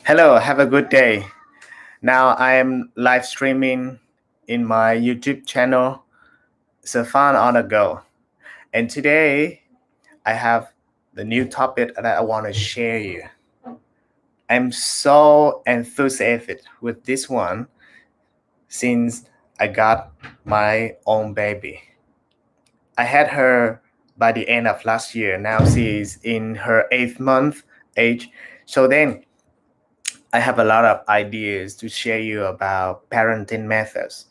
Hello, have a good day. Now I am live streaming in my YouTube channel, So Fun on the Go. And today I have the new topic that I want to share you. I'm so enthusiastic with this one since I got my own baby. I had her by the end of last year. Now she's in her 8th month age. So then I have a lot of ideas to share you about parenting methods.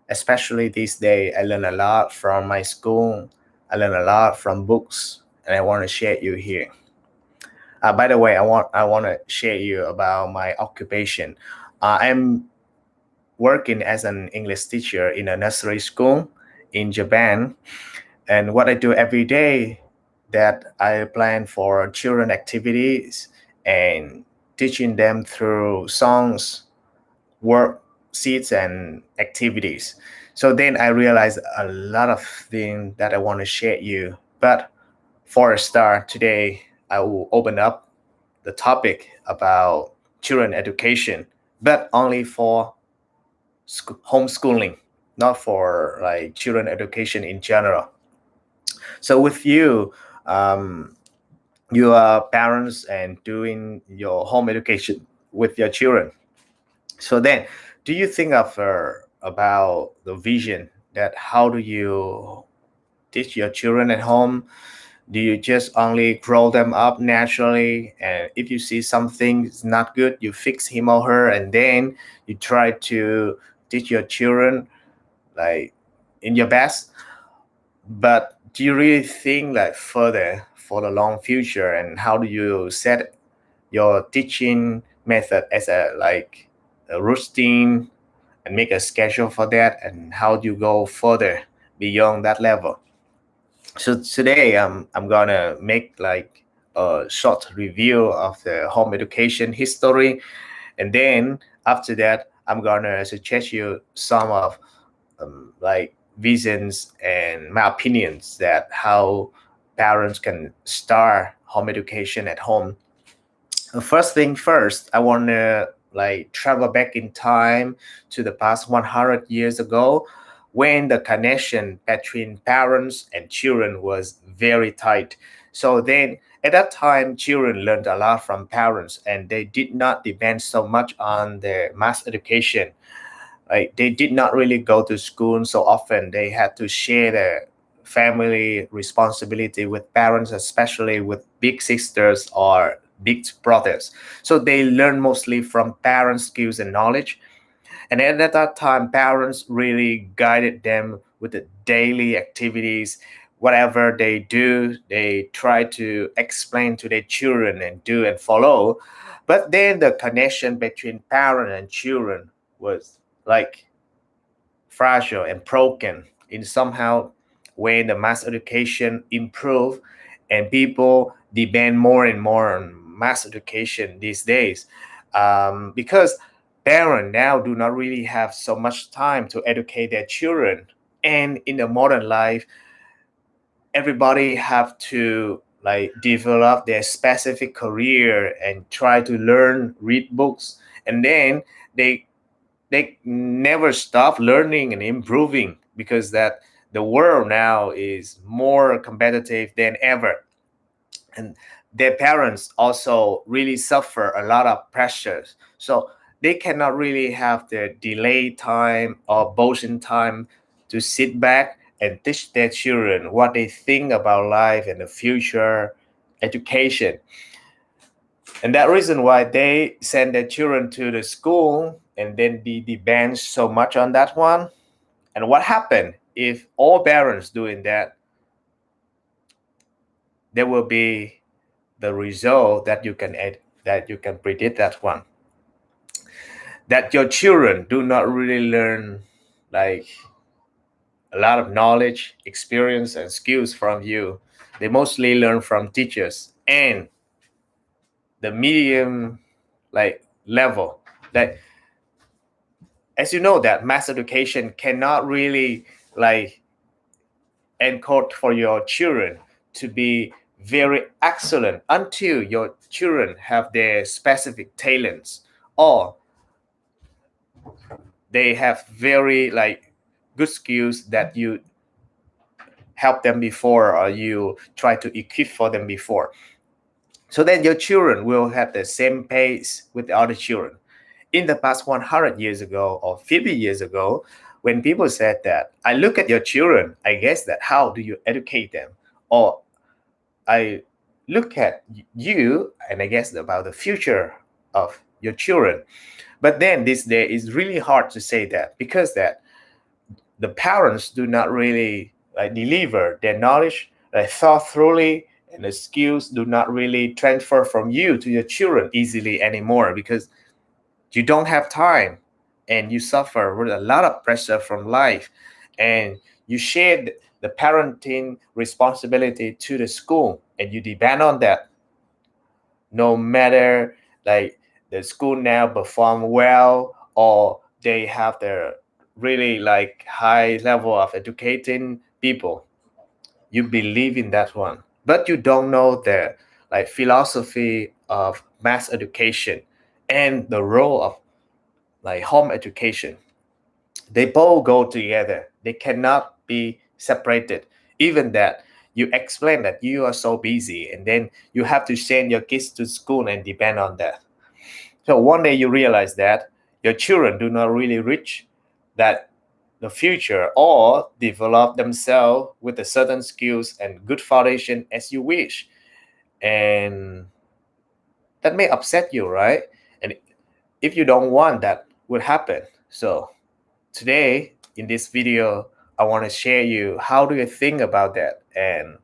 Especially these days, I learn a lot from my school. I learn a lot from books, and I want to share you here. By the way, I want to share you about my occupation. I'm working as an English teacher in a nursery school in Japan, and what I do every day that I plan for children activities and teaching them through songs, worksheets, and activities. So then I realized a lot of things that I want to share you. But for a start, today I will open up the topic about children education, but only for homeschooling, not for like children education in general. So with you, um, you are parents and doing your home education with your children. So then, do you think of about the vision that how do you teach your children at home? Do you just only grow them up naturally, and if you see something is not good, you fix him or her, and then you try to teach your children like in your best? But do you really think like further for the long future, and how do you set your teaching method as a like a routine and make a schedule for that, and how do you go further beyond that level? So today I'm gonna make like a short review of the home education history, and then after that I'm gonna suggest you some of like visions and my opinions that how parents can start home education at home. First thing first, I want to like travel back in time to the past 100 years ago when the connection between parents and children was very tight. So then at that time, children learned a lot from parents and they did not depend so much on their mass education. Like they did not really go to school so often. They had to share their family responsibility with parents, especially with big sisters or big brothers. So they learn mostly from parents' skills and knowledge. And at that time, parents really guided them with the daily activities. Whatever they do, they try to explain to their children and do and follow. But then the connection between parent and children was like fragile and broken in somehow when the mass education improved and people depend more and more on mass education these days, because parents now do not really have so much time to educate their children, and in the modern life everybody have to like develop their specific career and try to learn read books, and then they they never stop learning and improving because that the world now is more competitive than ever, and their parents also really suffer a lot of pressures, so they cannot really have the delay time or motion time to sit back and teach their children what they think about life and the future education. And that reason why they send their children to the school and then they depend so much on that one. And what happened if all parents doing that? There will be the result that you can that you can predict that one. That your children do not really learn like a lot of knowledge, experience, and skills from you. They mostly learn from teachers and the medium like level. That as you know that mass education cannot really like encode for your children to be very excellent until your children have their specific talents, or they have very like good skills that you help them before or you try to equip for them before. So then your children will have the same pace with the other children. In the past 100 years ago or 50 years ago, when people said that, I look at your children, I guess that how do you educate them? Or I look at you and I guess about the future of your children. But then this day is really hard to say that because that the parents do not really like deliver their knowledge like thought thoroughly, and the skills do not really transfer from you to your children easily anymore because you don't have time and you suffer with a lot of pressure from life, and you share the parenting responsibility to the school and you depend on that. No matter like the school now perform well or they have their really like high level of educating people, you believe in that one, but you don't know the like philosophy of mass education and the role of like home education. They both go together, they cannot be separated. Even that you explain that you are so busy and then you have to send your kids to school and depend on that. So one day you realize that your children do not really reach that the future or develop themselves with the certain skills and good foundation as you wish. And that may upset you, right? And if you don't want that would happen. So today in this video, I want to share you how do you think about that and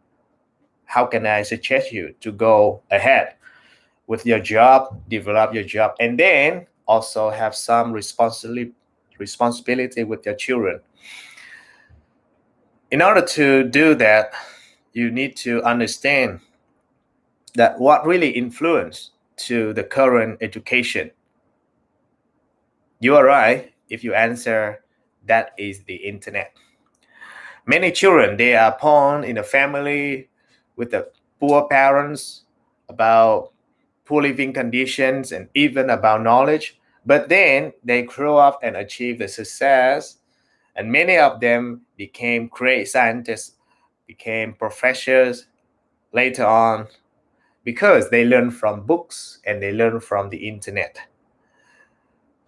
how can I suggest you to go ahead with your job, develop your job, and then also have some responsibility with your children. In order to do that, you need to understand that what really influence to the current education. You are right if you answer that is the internet. Many children they are born in a family with the poor parents, about poor living conditions and even about knowledge. But then they grow up and achieve the success, and many of them became great scientists, became professors later on because they learn from books and they learn from the internet.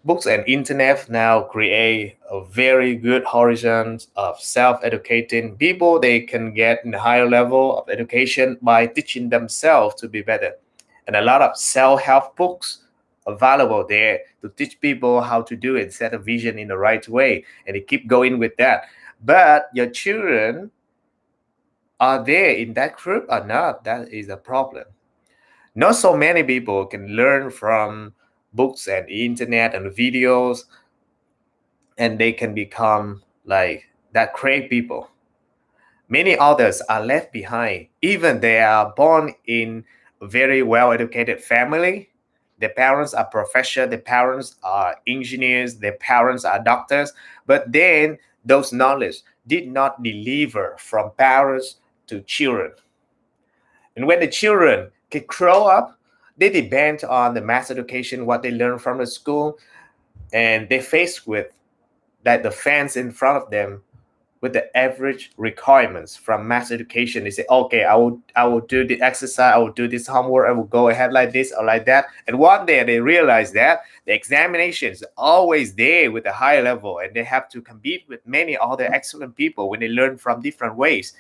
Books and internet now create a very good horizon of self-educating people. They can get in a higher level of education by teaching themselves to be better. And a lot of self-help books available there to teach people how to do it, set a vision in the right way, and they keep going with that. But your children, are they in that group or not? That is a problem. Not so many people can learn from books and internet and videos, and they can become like that great people. Many others are left behind. Even they are born in a very well educated family. Their parents are professors, their parents are engineers, their parents are doctors, but then those knowledge did not deliver from parents to children. And when the children can grow up, they depend on the mass education, what they learn from the school, and they face with that the fans in front of them with the average requirements from mass education. They say, okay, I will do the exercise, I will do this homework, I will go ahead like this or like that. And one day they realize that the examinations are always there with a high level, and they have to compete with many other excellent people when they learn from different ways.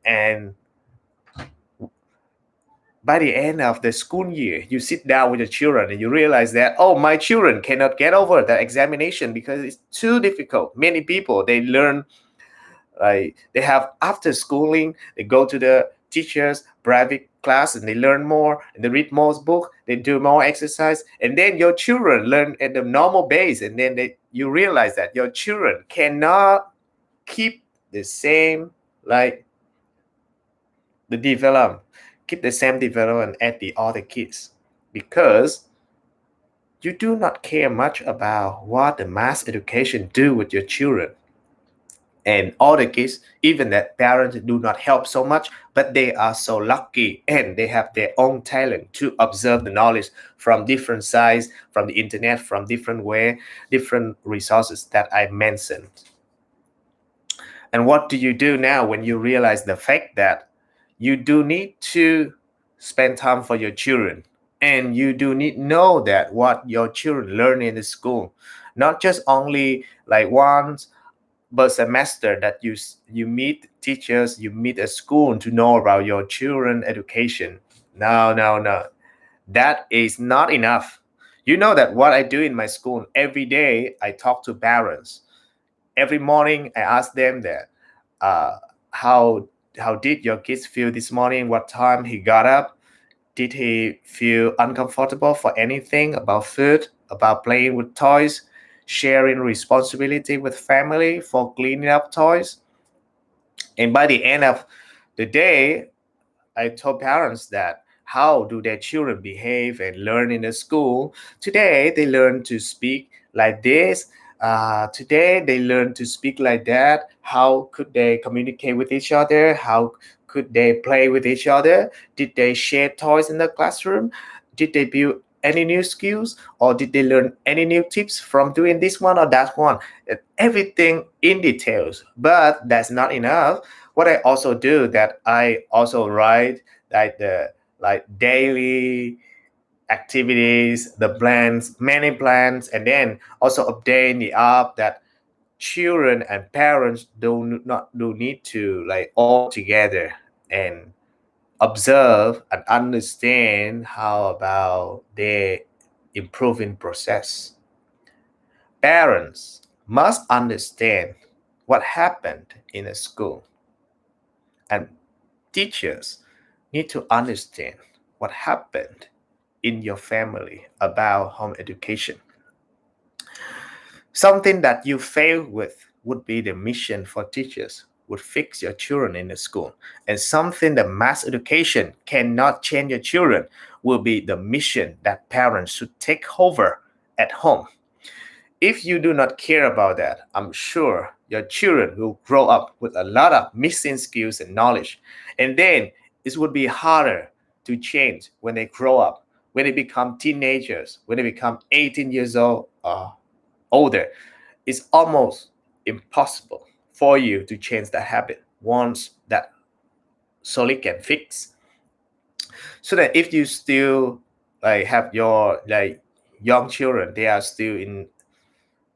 And by the end of the school year, you sit down with your children and you realize that, oh, my children cannot get over that examination because it's too difficult. Many people, they learn, like they have after schooling, they go to the teachers private class and they learn more and they read more book, they do more exercise, and then your children learn at the normal base, and then you realize that your children cannot keep the same like the development, keep the same development as the other kids because you do not care much about what the mass education do with your children. And all the kids, even that parents do not help so much, but they are so lucky and they have their own talent to observe the knowledge from different sides, from the internet, from different way, different resources that I mentioned. And what do you do now when you realize the fact that you do need to spend time for your children, and you do need know that what your children learn in the school, not just only like once per semester that you meet teachers, you meet a school to know about your children education. No, no, no, that is not enough. You know that what I do in my school every day, I talk to parents. Every morning I ask them that, uh, how how did your kids feel this morning, what time he got up, did he feel uncomfortable for anything about food, about playing with toys, sharing responsibility with family for cleaning up toys? And by the end of the day, I told parents that how do their children behave and learn in the school. Today they learn to speak like this. Today they learn to speak like that. How could they communicate with each other? How could they play with each other? Did they share toys in the classroom? Did they build any new skills, or did they learn any new tips from doing this one or that one? Everything in details. But that's not enough. What I also do that I also write like the like daily activities, the plans, many plans, and then also update the app that children and parents do need to like all together and observe and understand how about their improving process. Parents must understand what happened in a school, and teachers need to understand what happened in your family about home education. Something that you fail with would be the mission for teachers would fix your children in the school. And something that mass education cannot change your children will be the mission that parents should take over at home. If you do not care about that, I'm sure your children will grow up with a lot of missing skills and knowledge. And then it would be harder to change when they grow up, when they become teenagers, when they become 18 years old or older. It's almost impossible for you to change that habit once that solely can fix. So that if you still like have your like young children, they are still in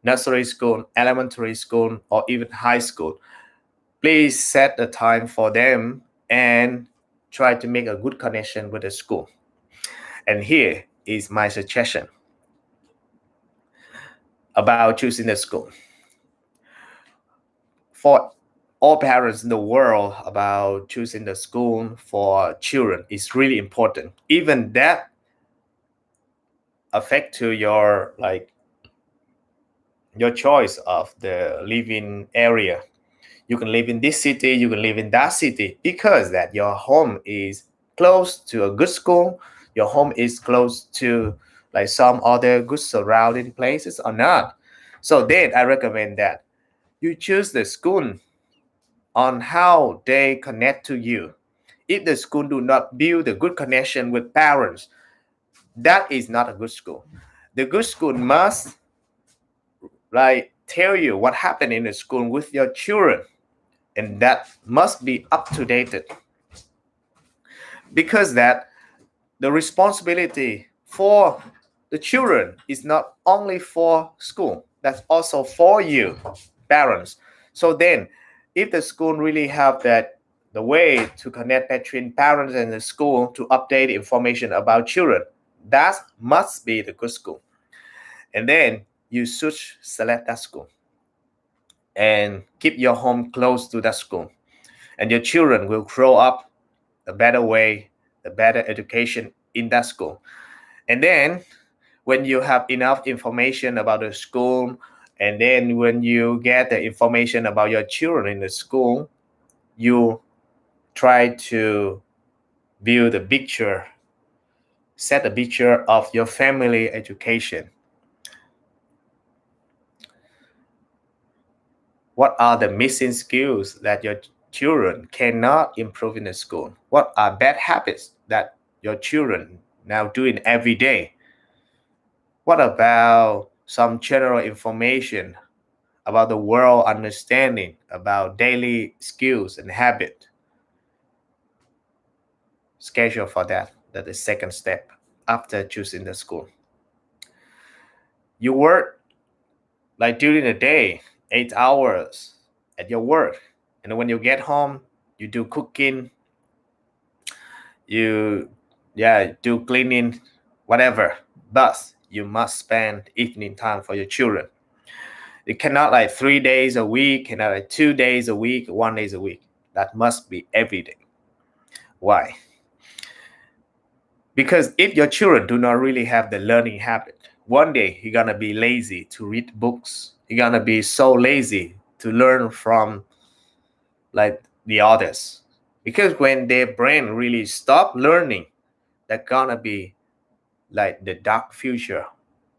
nursery school, elementary school, or even high school, please set a time for them and try to make a good connection with the school. And here is my suggestion about choosing the school. For all parents in the world, about choosing the school for children is really important. Even that affect to your like your choice of the living area. You can live in this city, you can live in that city, because that your home is close to a good school, your home is close to like some other good surrounding places or not. So then I recommend that you choose the school on how they connect to you. If the school do not build a good connection with parents, that is not a good school. The good school must like tell you what happened in the school with your children, and that must be up to date, because that the responsibility for the children is not only for school, that's also for you parents. So then if the school really have that the way to connect between parents and the school to update information about children, that must be the good school. And then you should select that school and keep your home close to that school, and your children will grow up a better way, a better education in that school. And then when you have enough information about the school, and then when you get the information about your children in the school, you try to build a picture, set a picture of your family education. What are the missing skills that your children cannot improve in the school? What are bad habits that your children now doing every day? What about some general information about the world understanding, about daily skills and habit? Schedule for that. That is the second step after choosing the school. You work like during the day, 8 hours at your work. And when you get home, you do cooking, you do cleaning, whatever. But you must spend evening time for your children. It cannot like 3 days a week, cannot like 2 days a week, 1 day a week. That must be every day. Why? Because if your children do not really have the learning habit, one day you're gonna be lazy to read books. You're gonna be so lazy to learn from like the others. Because when their brain really stop learning, they're gonna be like the dark future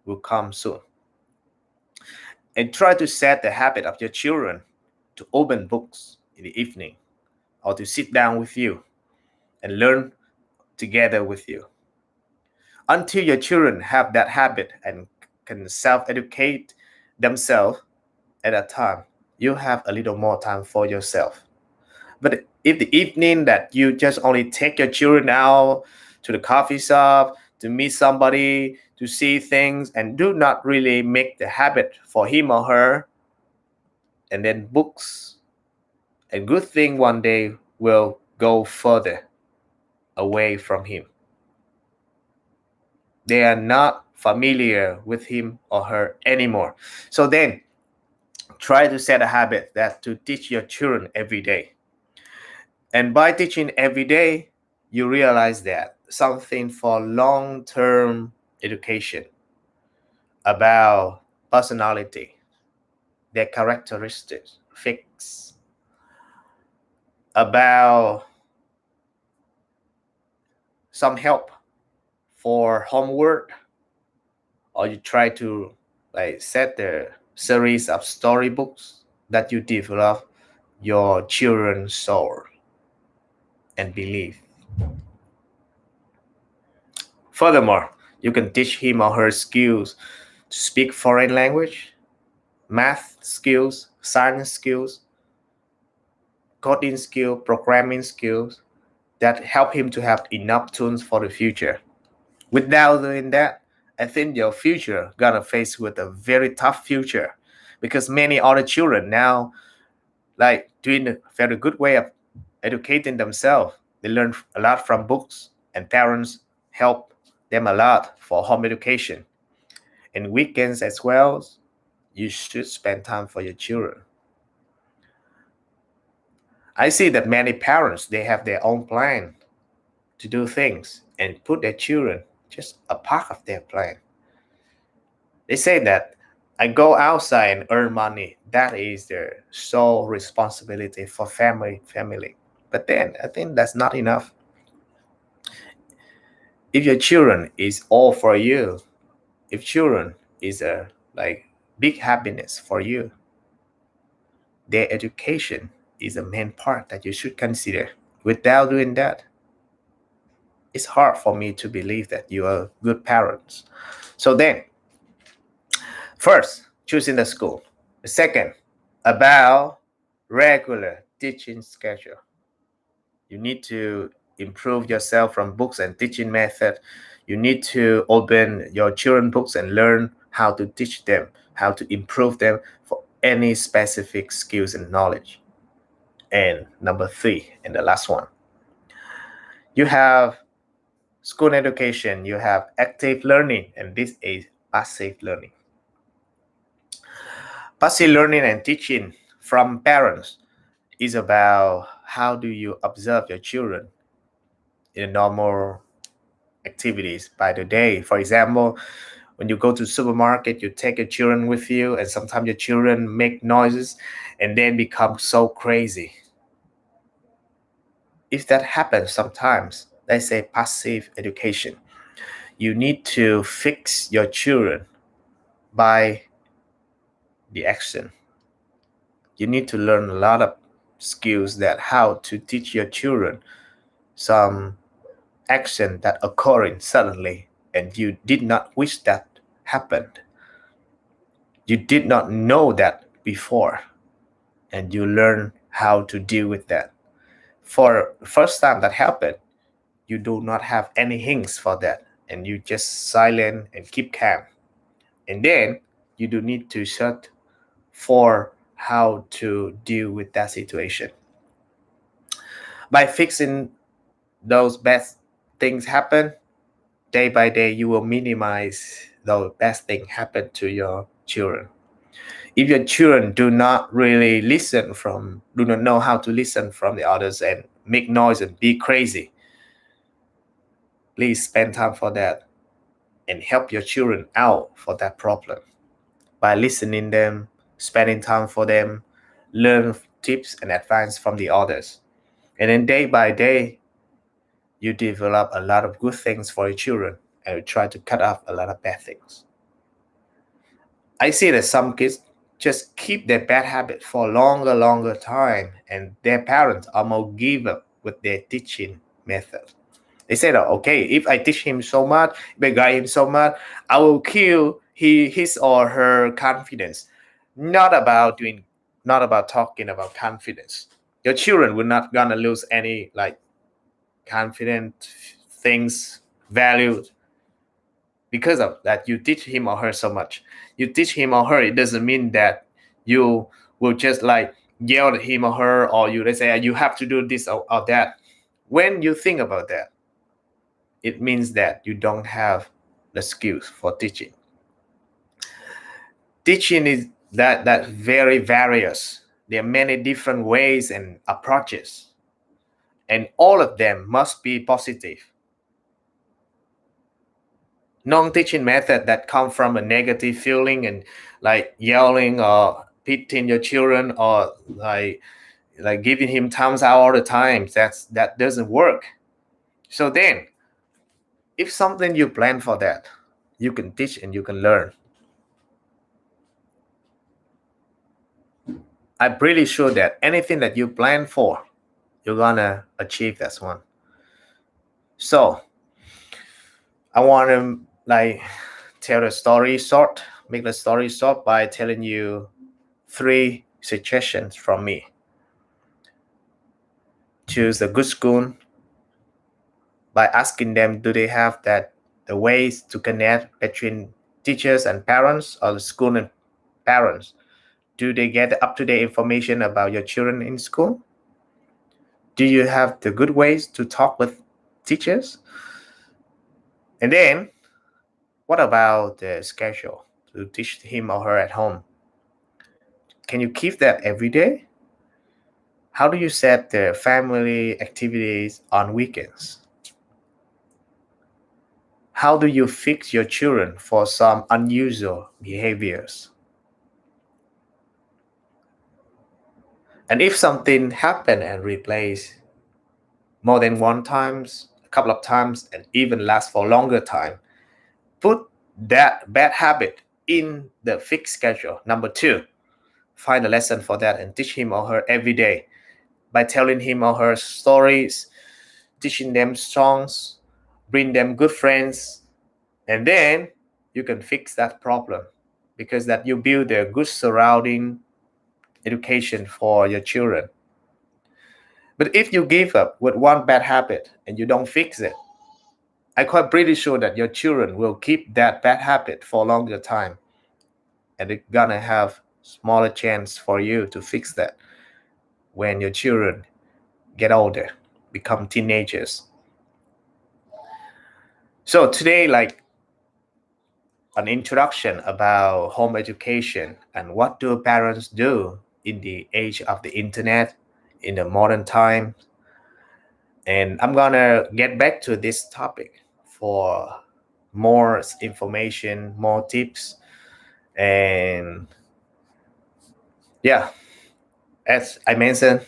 will come soon. And try to set the habit of your children to open books in the evening or to sit down with you and learn together with you. Until your children have that habit and can self-educate themselves at that time, you have a little more time for yourself. But if the evening that you just only take your children out to the coffee shop, to meet somebody, to see things, and do not really make the habit for him or her, and then books, a good thing one day will go further away from him. They are not familiar with him or her anymore. So then try to set a habit that to teach your children every day. And by teaching every day, you realize that something for long-term education about personality, their characteristics, fix, about some help for homework, or you try to like set the series of storybooks that you develop your children's soul and belief. Furthermore, you can teach him or her skills to speak foreign language, math skills, science skills, coding skill, programming skills that help him to have enough tools for the future. Without doing that, I think your future gonna face with a very tough future because many other children now like doing a very good way of educating themselves. They learn a lot from books and parents help them a lot for home education. And weekends as well, you should spend time for your children. I see that many parents they have their own plan to do things and put their children just a part of their plan. They say that I go outside and earn money. That is their sole responsibility for family. But then I think that's not enough. If your children is all for you, if children is a like big happiness for you, their education is a main part that you should consider. Without doing that, it's hard for me to believe that you are good parents. So then, first, choosing the school. Second, about regular teaching schedule. You need to improve yourself from books and teaching method. You need to open your children books and learn how to teach them, how to improve them for any specific skills and knowledge. And number three, and the last one, you have school education, you have active learning, and this is passive learning. Passive learning and teaching from parents is about how do you observe your children in normal activities by the day. For example, when you go to the supermarket, you take your children with you, and sometimes your children make noises and then become so crazy. If that happens sometimes, let's say passive education, you need to fix your children by the action. You need to learn a lot of skills that how to teach your children some action that occurring suddenly and you did not wish that happened. You did not know that before and you learn how to deal with that. For first time that happened, you do not have any hints for that and you just silent and keep calm. And then you do need to search for how to deal with that situation. By fixing those bad things happen, day by day you will minimize those bad things happen to your children. If your children do not know how to listen from the others and make noise and be crazy, please spend time for that and help your children out for that problem by listening them, spending time for them, learn tips and advice from the others. And then day by day, you develop a lot of good things for your children and you try to cut off a lot of bad things. I see that some kids just keep their bad habit for a longer time and their parents almost give up with their teaching method. They say that okay, if I teach him so much, if I guide him so much, I will kill his or her confidence. Not about doing, not about talking about confidence. Your children will not gonna lose any like confident things, values because of that you teach him or her so much. You teach him or her, it doesn't mean that you will just like yell at him or her or you they say you have to do this or that. When you think about that, it means that you don't have the skills for teaching. Teaching is that very various. There are many different ways and approaches, and all of them must be positive. Non-teaching method that come from a negative feeling and like yelling or beating your children or like giving him thumbs out all the time, that doesn't work. So then if something you plan for that, you can teach and you can learn. I'm pretty sure that anything that you plan for, you're gonna achieve that one. So I want to like tell the story short, make the story short by telling you 3 suggestions from me. Choose a good school by asking them, do they have that the ways to connect between teachers and parents or the school and parents? Do they get up-to-date information about your children in school? Do you have the good ways to talk with teachers? And then what about the schedule to teach him or her at home? Can you keep that every day? How do you set the family activities on weekends? How do you fix your children for some unusual behaviors? And if something happen and replace more than one times, a couple of times, and even last for longer time, put that bad habit in the fixed schedule. Number 2, find a lesson for that and teach him or her every day by telling him or her stories, teaching them songs, bring them good friends, and then you can fix that problem because that you build a good surrounding education for your children. But if you give up with one bad habit and you don't fix it, I'm quite pretty sure that your children will keep that bad habit for a longer time and they're gonna have smaller chance for you to fix that when your children get older, become teenagers. So today, like an introduction about home education and what do parents do in the age of the internet in the modern time. And I'm gonna get back to this topic for more information, more tips, and yeah, as I mentioned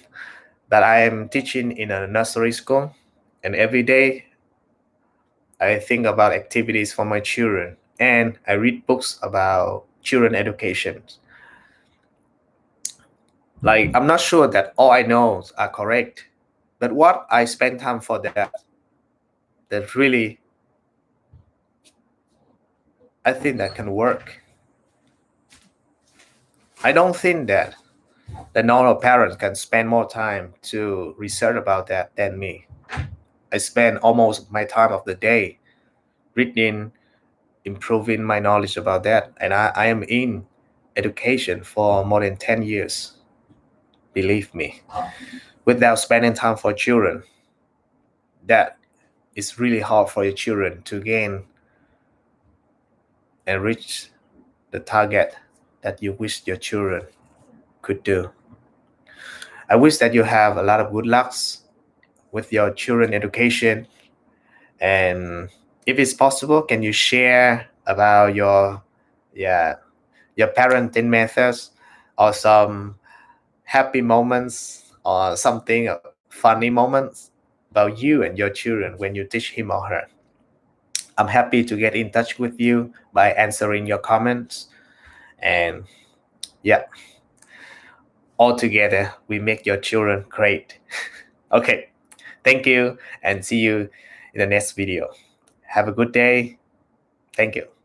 that I am teaching in a nursery school, and every day I think about activities for my children and I read books about children education. Like, I'm not sure that all I know are correct, but what I spend time for that really, I think that can work. I don't think that the normal parents can spend more time to research about that than me. I spend almost my time of the day reading, improving my knowledge about that, and I am in education for more than 10 years. Believe me, without spending time for children, that is really hard for your children to gain and reach the target that you wish your children could do. I wish that you have a lot of good lucks with your children education. And if it's possible, can you share about yeah your parenting methods or some happy moments or something funny moments about you and your children when you teach him or her? I'm happy to get in touch with you by answering your comments. And yeah, all together we make your children great. Okay, thank you and see you in the next video. Have a good day. Thank you.